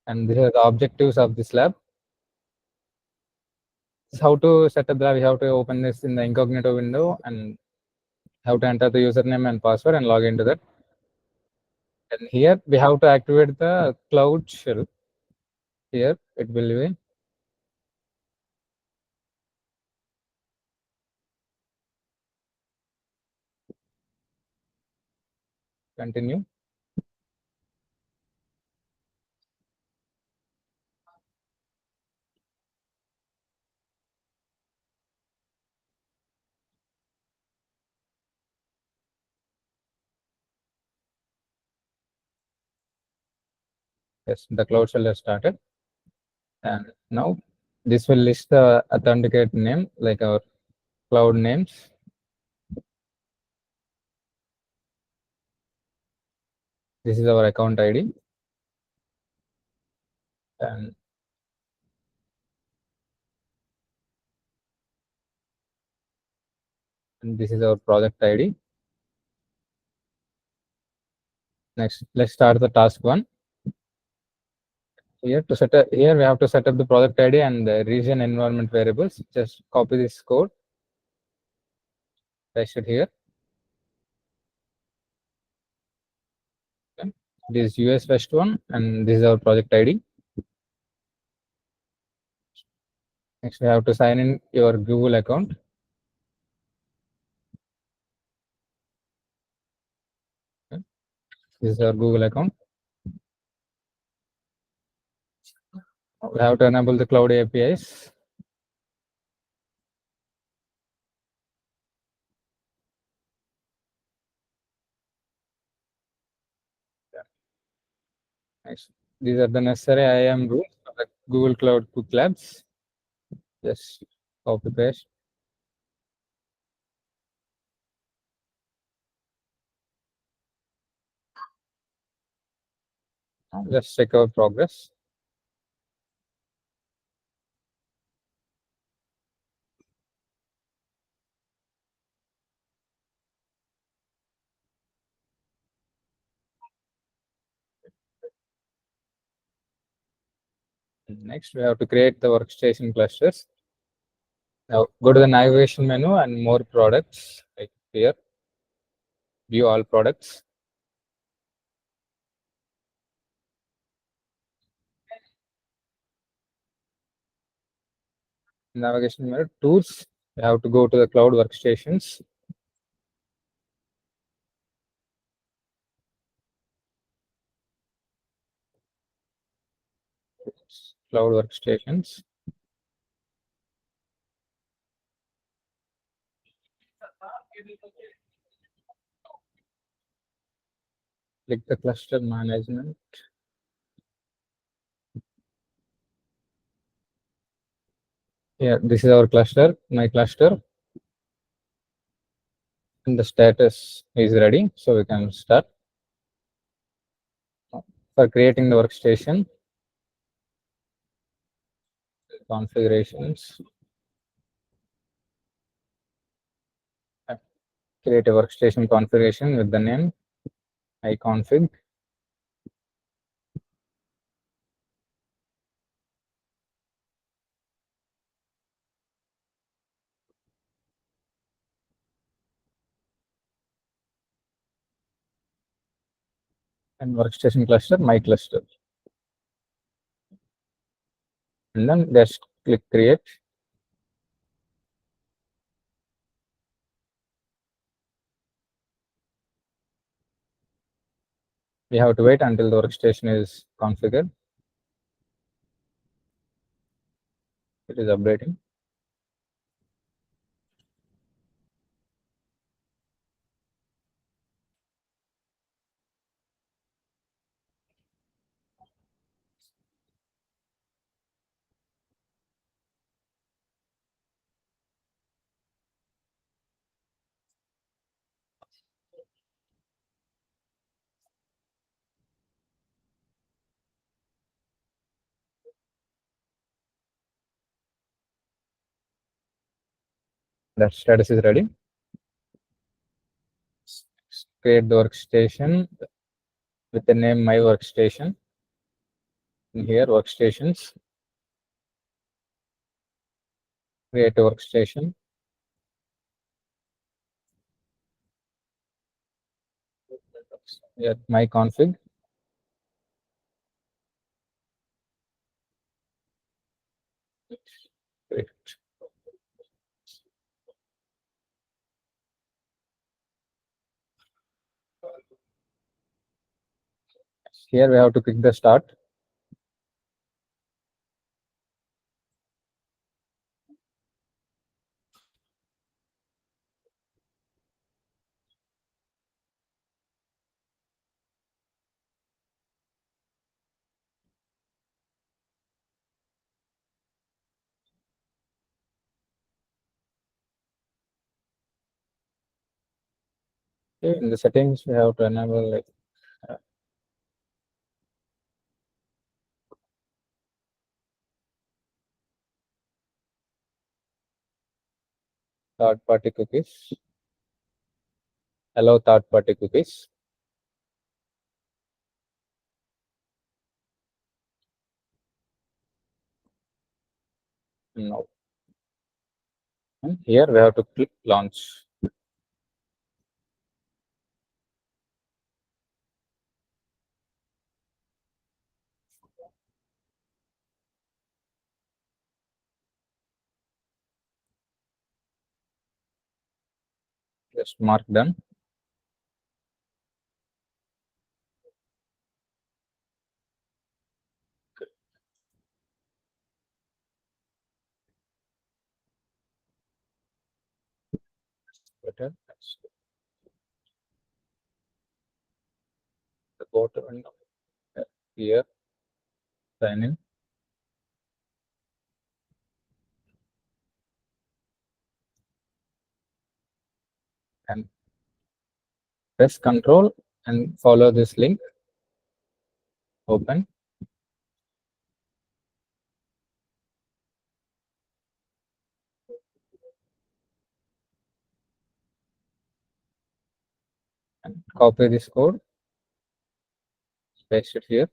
And these are the objectives of this lab. This is how to set up the lab. We have to open this in the incognito window and have to enter the username and password and log into that. And here we have to activate the cloud shell. Here it will be continue. Yes, the cloud shell has started. And now this will list the authenticate name, like our cloud names. This is our account ID. And this is our project ID. Next, let's start the task 1. Here we have to set up the project ID and the region environment variables. Just copy this code, paste it here. Okay. This is US first one, and this is our project ID. Next, we have to sign in your Google account. Okay. This is our Google account. We have to enable the cloud APIs. Next, these are the necessary IAM rules for the Google Cloud Cook Labs. Just copy paste. Let's check our progress. Next, we have to create the workstation clusters. Now, go to the navigation menu and more products, like here, view all products. Navigation menu, tools, we have to go to the cloud workstations. Cloud workstations. Click the cluster management. Yeah, this is our cluster, my cluster. And the status is ready, so we can start. For creating the workstation, configurations, create a workstation configuration with the name iConfig. And workstation cluster, my cluster. And then just click create. We have to wait until the workstation is configured. It is updating. That status is ready. Create the workstation with the name my workstation. And here workstations, create a workstation. Here my config. Great. Here we have to click the start. Okay, in the settings, we have to enable like third-party cookies. Allow third-party cookies. No. And here we have to click launch. Just mark done. Better. The bottom window. Here, sign in. And press Control and follow this link. Open. And copy this code. Paste it here.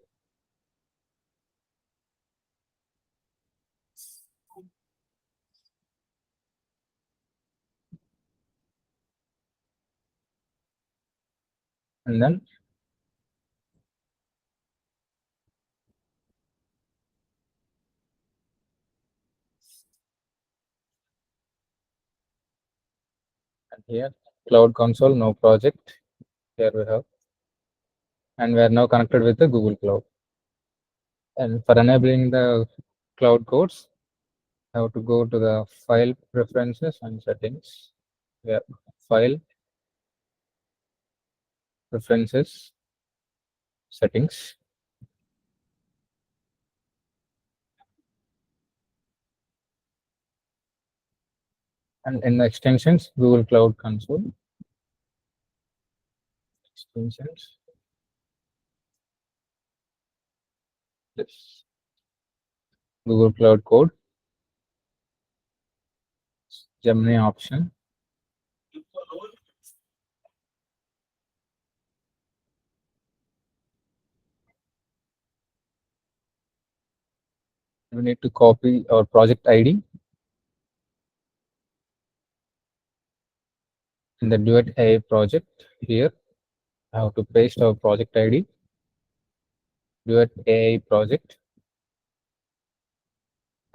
And then and here, Cloud Console, no project. Here we have. And we are now connected with the Google Cloud. And for enabling the cloud codes, I have to go to the file preferences and settings. Yeah, file preferences settings. And in the extensions, Google Cloud Console. Extensions. This Google Cloud Code. Gemini option. We need to copy our project ID in the Duet AI project. Here, I have to paste our project ID. Duet AI project.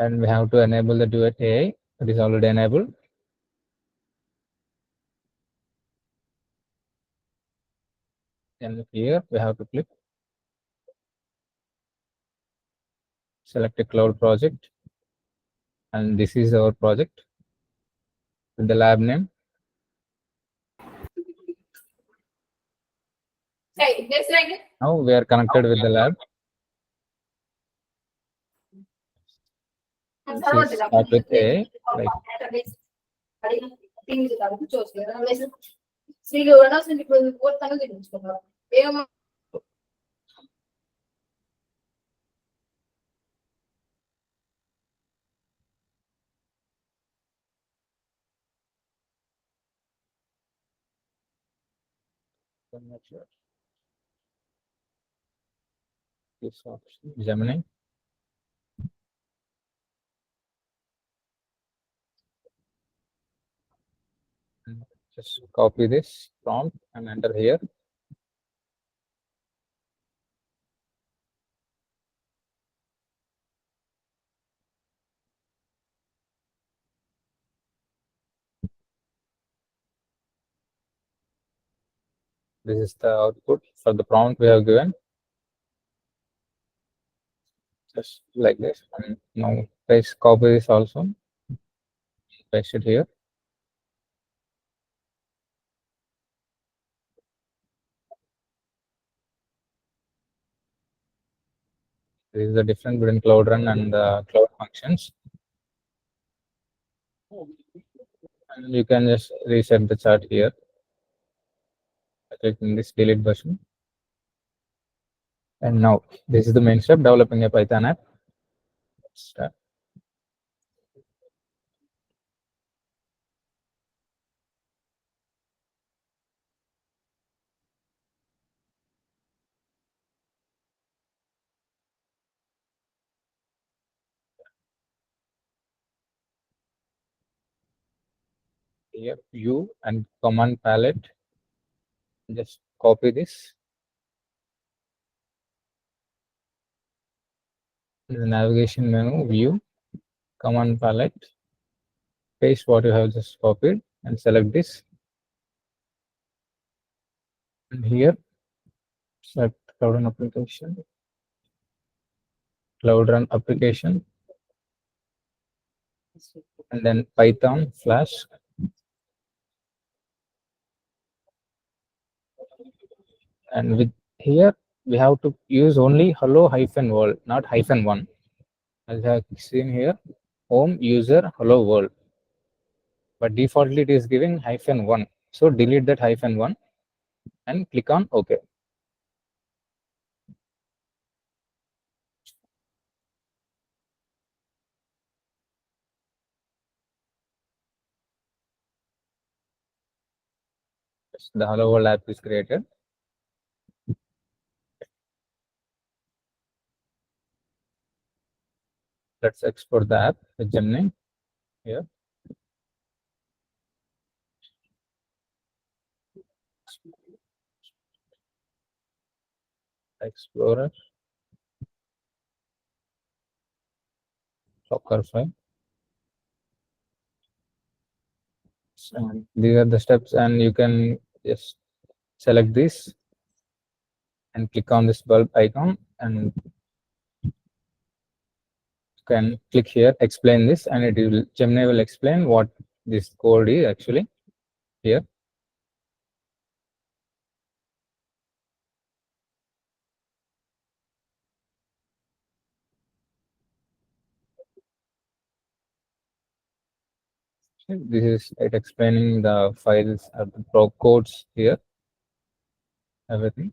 And we have to enable the Duet AI. It is already enabled. And here we have to click select a cloud project. And this is our project with the lab name. Now we are connected with the lab. This is start with A, like I'm not sure. This option, Gemini. Just copy this prompt and enter here. This is the output for the prompt we have given. Just like this. And now paste, copy this also. Paste it here. This is the difference between Cloud Run and the Cloud Functions. And you can just reset the chart here by clicking this delete button. And now this is the main step, developing a Python app. Let's start. Here, view and command palette. Just copy this. The navigation menu, view, command palette. Paste what you have just copied and select this. And here, select Cloud Run application. Cloud Run application. And then Python Flash. And with here, we have to use only hello hyphen world, not hyphen one. As I have seen here, home user hello world. But defaultly it is giving hyphen one. So delete that hyphen one and click on OK. The hello world app is created. Let's export the app with Gemini here. Explorer, Docker file. And these are the steps, and you can just select this and click on this bulb icon, and you can click here, explain this, and it will Gemini will explain what this code is actually here. This is it explaining the files or the pro codes here, everything.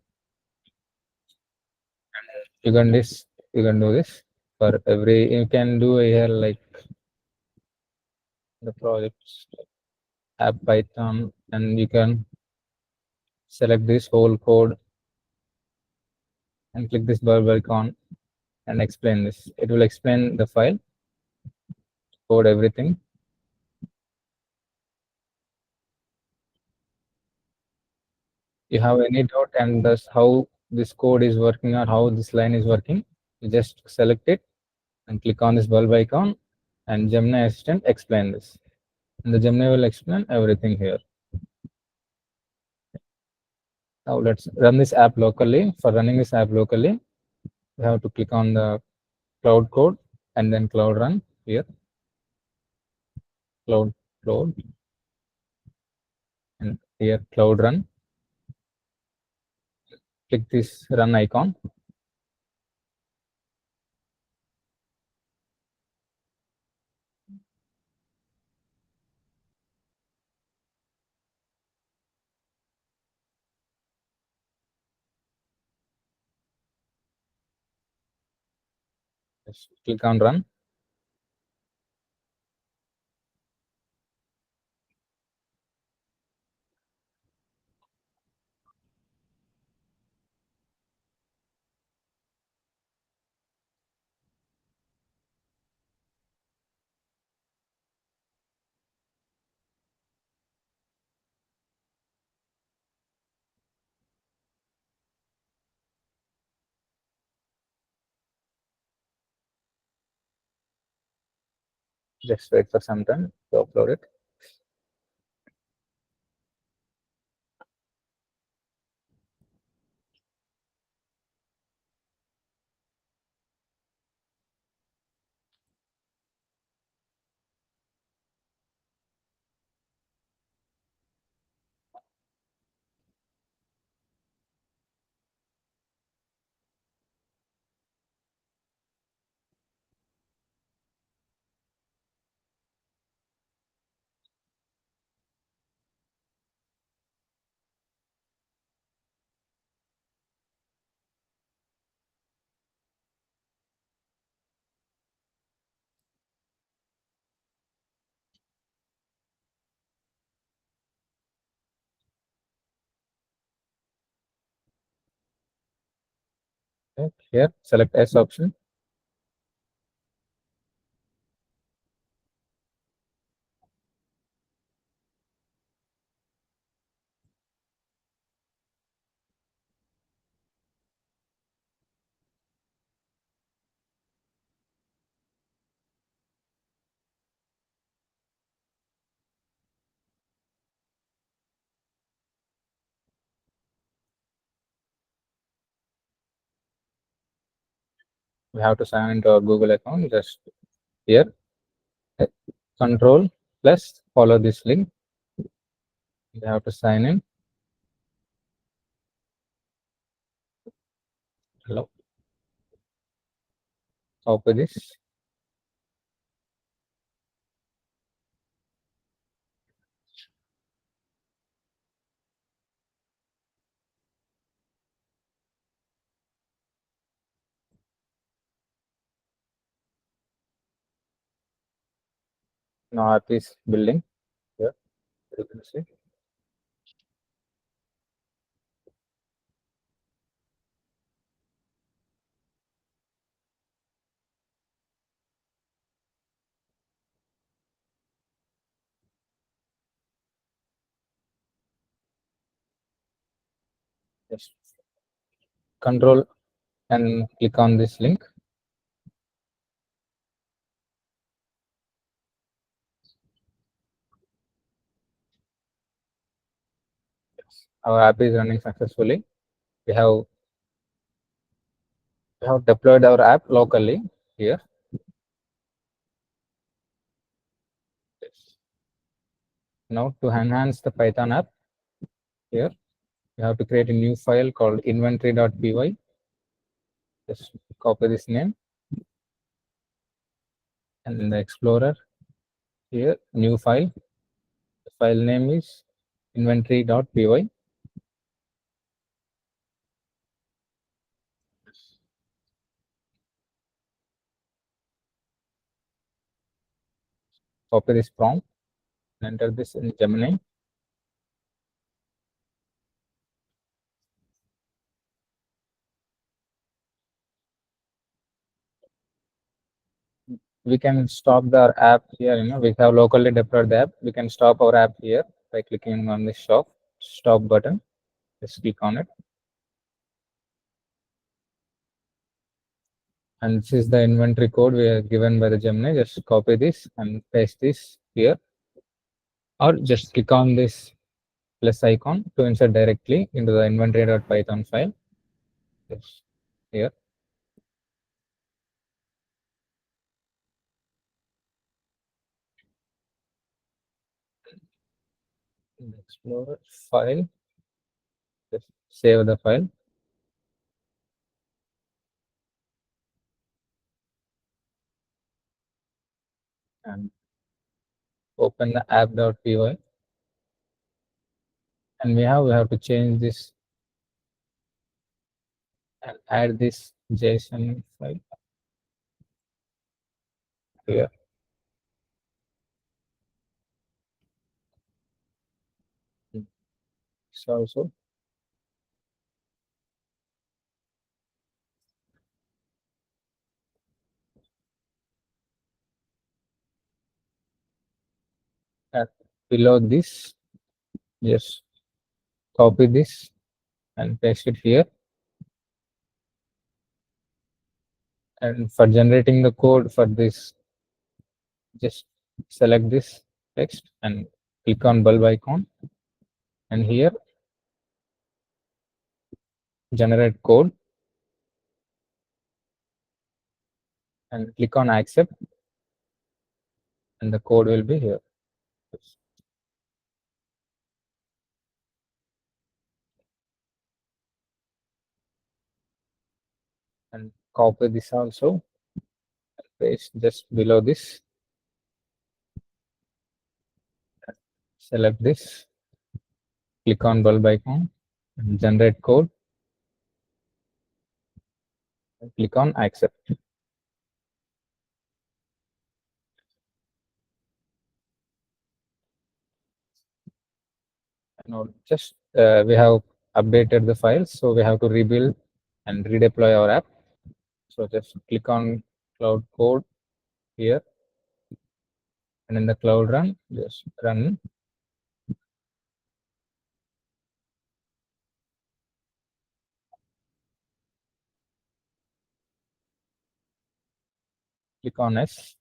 You can do this for every, you can do here like the projects app Python, and you can select this whole code and click this bulb icon and explain this. It will explain the file, code, everything. You have any doubt and thus how this code is working or how this line is working, you just select it and click on this bulb icon, and Gemini Assistant explain this. And the Gemini will explain everything here. Now let's run this app locally. For running this app locally, we have to click on the cloud code and then cloud run here. Cloud and here cloud run. Click this run icon. Just click on run. Just wait for some time to upload it. Okay, here, select S option. We have to sign into our Google account. Just here, control plus follow this link. We have to sign in. Hello. Copy this. Now app is building. Here, you can see. Just control and click on this link. Our app is running successfully. We have deployed our app locally here. Yes. Now to enhance the Python app, here we have to create a new file called inventory.py. Just copy this name, and in the Explorer, here new file. The file name is inventory.py. Copy this prompt and enter this in Gemini. We can stop the app here. We have locally deployed the app. We can stop our app here by clicking on the stop button. Just click on it. And this is the inventory code we are given by the Gemini. Just copy this and paste this here, or just click on this plus icon to insert directly into the inventory.python file. Just here. In the Explorer file, just save the file. And open the app.py. And we have to change this and add this JSON file here. So also below this, just copy this and paste it here. And for generating the code for this, just select this text and click on bulb icon, and here generate code and click on accept, and the code will be here. And copy this also, paste just below this, select this, click on bulb icon, and generate code, and click on accept. Now just we have updated the files, so we have to rebuild and redeploy our app. So just click on cloud code here, and in the cloud run, just run. Click on S.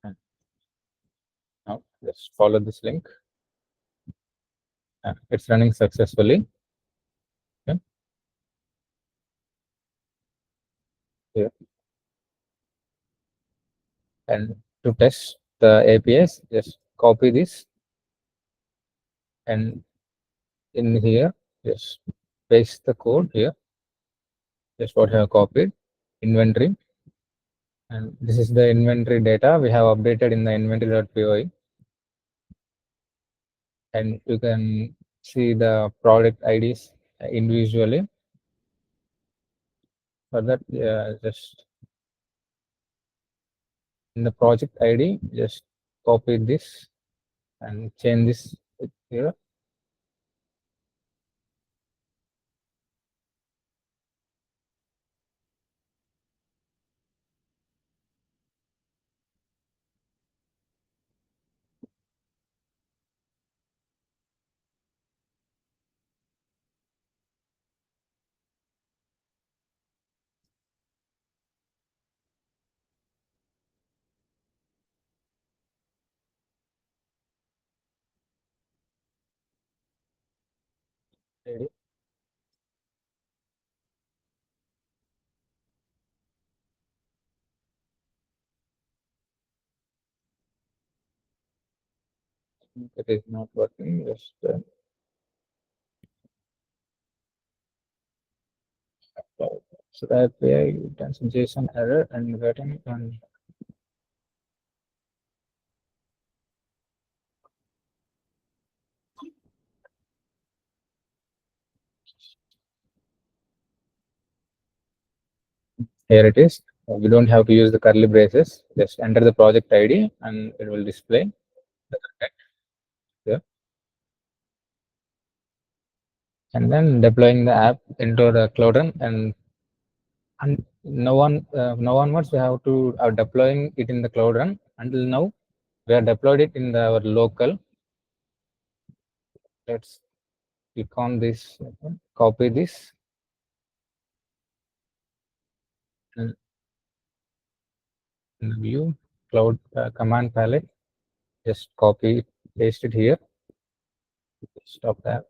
And now just follow this link. It's running successfully. Okay. Here. And to test the APIs, just copy this, and in here, just paste the code here. Just what I have copied, inventory, and this is the inventory data we have updated in the inventory.py, and you can see the product IDs individually. For that, just in the project ID, just copy this and change this here. Ready? It is not working. Just so that API returns JSON error and waiting on. Here it is. We don't have to use the curly braces. Just enter the project ID and it will display the content here. And then deploying the app into the cloud run, and now onwards we have to deploying it in the cloud run. Until now we have deployed it in our local. Let's click on this, copy this, and in the view cloud command palette, just copy paste it here. Stop that.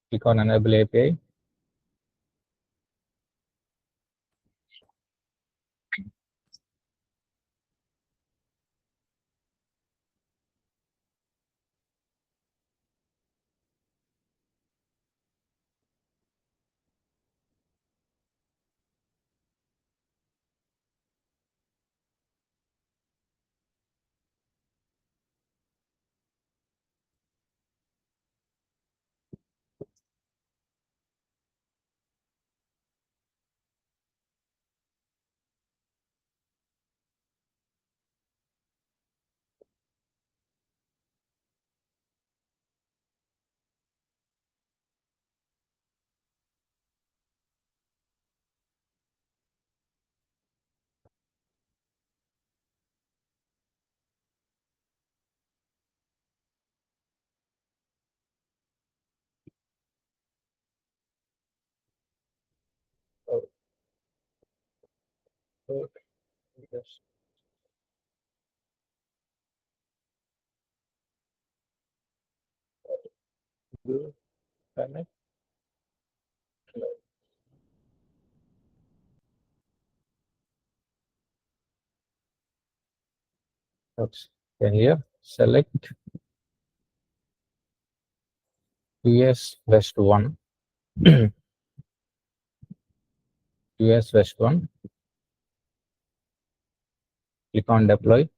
Click on enable API. Okay. Yes. Good. Connect. Okay. Here, select US West 1. US West 1. Click on deploy.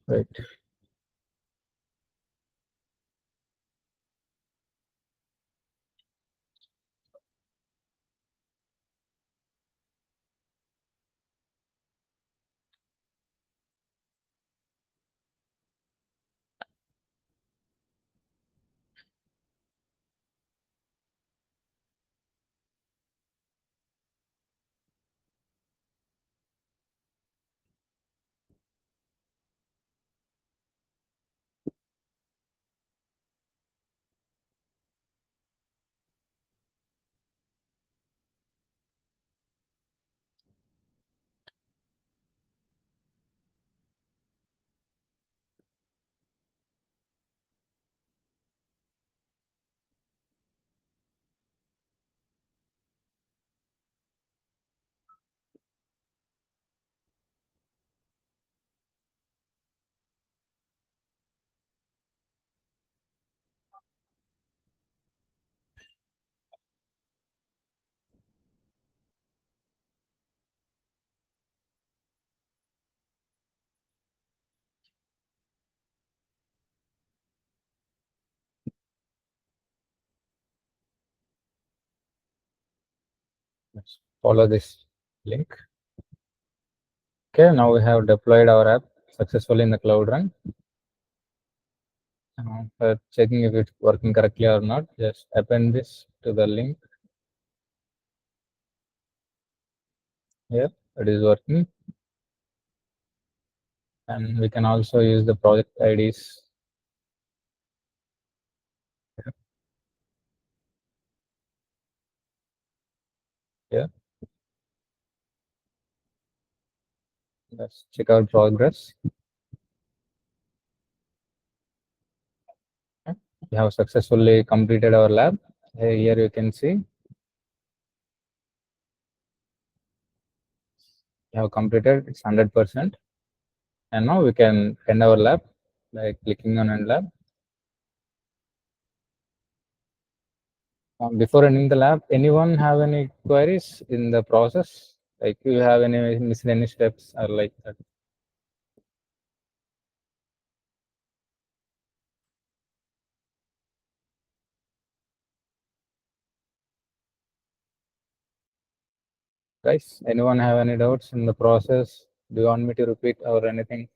Right. Yes. Follow this link. Okay, now we have deployed our app successfully in the cloud run. For checking if it's working correctly or not, just append this to the link here. It is working, and we can also use the project IDs here. Let's check out progress. Okay. We have successfully completed our lab. Here you can see we have completed. It's 100%, and now we can end our lab by clicking on end lab. Before ending the lab, anyone have any queries in the process? Like, you have any missed any steps or like that? Guys, anyone have any doubts in the process? Do you want me to repeat or anything?